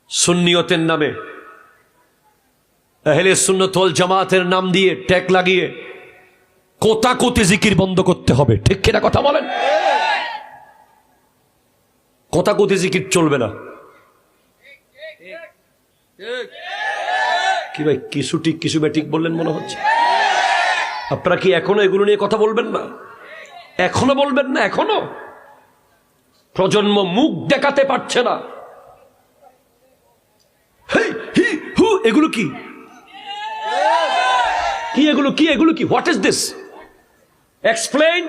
সুন্নিয়তের নামে, আহলে সুন্নাত ওয়াল জামাতের নাম দিয়ে ট্যাগ লাগিয়ে কোতাকুতি জিকির বন্ধ করতে হবে। ঠিক কিনা কথা বলেন? কোতাকুতি জিকির চলবে না। কি ভাই, কিছু ঠিক কিছু ব্যাঠিক বললেন মনে হচ্ছে। আপনারা কি এখনো এগুলো নিয়ে কথা বলবেন না? এখনো বলবেন না? এখনো প্রজন্ম মুখ দেখাতে পারছে না। এগুলো কি? কি এগুলো? কি এগুলো? কি? What is this? এক্সপ্লেইন।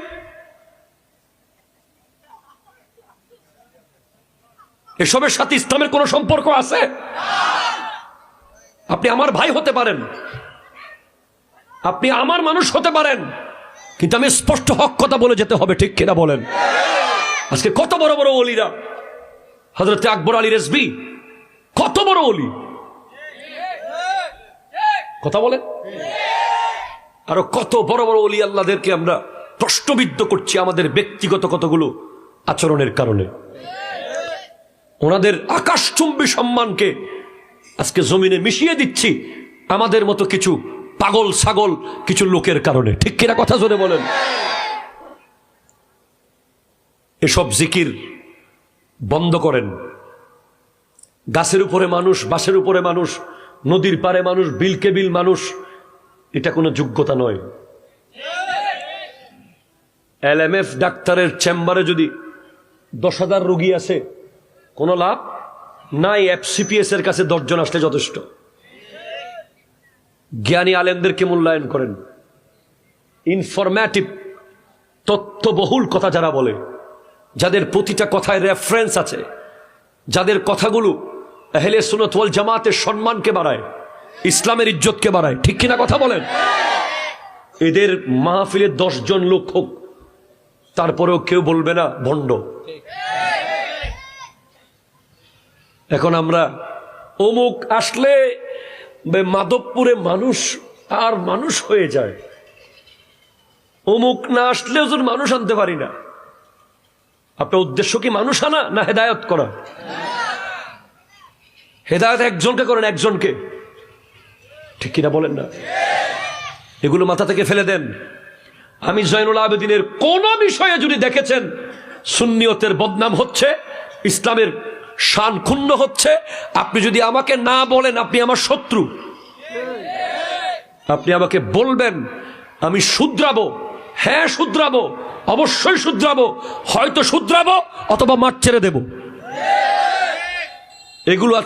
এসবের সাথে ইসলামের কোন সম্পর্ক আছে? আপনি আমার ভাই হতে পারেন, আপনি আমার মানুষ হতে পারেন, কিন্তু আমি স্পষ্ট হক কথা বলে যেতে হবে। ঠিক কিনা বলেন? আজকে কত বড় বড় ওলিরা, হযরত আকবর আলী রেজভী কত বড় ওলি, কথা বলেন। আরো কত বড় বড় ওলি আল্লাহদেরকে আমরা প্রশ্নবিদ্ধ করছি আমাদের ব্যক্তিগত কতগুলো আচরণের কারণে। ওনাদের আকাশচুম্বী সম্মানকে আজকে জমিনে মিশিয়ে দিচ্ছি আমাদের মতো কিছু পাগল ছাগল কিছু লোকের কারণে। ঠিক কিনা কথা জোরে বলেন? এসব জিকির বন্ধ করেন। গাছের উপরে মানুষ, বাঁশের উপরে মানুষ, নদীর পারে মানুষ, বিলকে বিল মানুষ, এটা কোনো যোগ্যতা নয়। LMF ডাক্তারের চেম্বারে যদি 10,000 রোগী আছে, কোনো লাভ নাই। FCPS এর কাছে 10 জন আসলে যথেষ্ট। জ্ঞানী আলেমদেরকে মূল্যায়ন করেন। ইনফরমেটিভ, তথ্যবহুল কথা যারা বলে, যাদের প্রতিটা কথায় রেফারেন্স আছে, যাদের কথাগুলো আহলে সুন্নাত ওয়াল জামাতের সম্মানকে বাড়ায়, ইসলামের ইজ্জতকে বাড়ায়। ঠিক কিনা কথা বলেন? এদের মাহফিলে 10 জন লোক হোক, তারপরেও কেউ বলবে না ভণ্ড। এখন আমরা অমুক আসলে মাধবপুরে মানুষ আর মানুষ হয়ে যায়, অমুক না আসলে ওজন মানুষ আনতে পারি না। আপনার উদ্দেশ্য কি মানুষ আনা না হেদায়ত করা? হেদায়ত একজনকে করেন, একজনকে। ঠিক কিনা বলেন না? এগুলো মাথা থেকে ফেলে দেন। আমি জয়নুল আবেদিনের কোন বিষয়ে যদি দেখেছেন সুন্নিয়তের বদনাম হচ্ছে, ইসলামের শান ক্ষুণ্ণ হচ্ছে, আপনি যদি আমাকে না বলেন আপনি আমার শত্রু, আপনি আমাকে বলবেন, আমি শুধরাবো। হ্যাঁ শুধরাবো, অবশ্যই শুধরাবো। হয়তো শুধরাবো অথবা মাঠ ছেড়ে দেব। এগুলো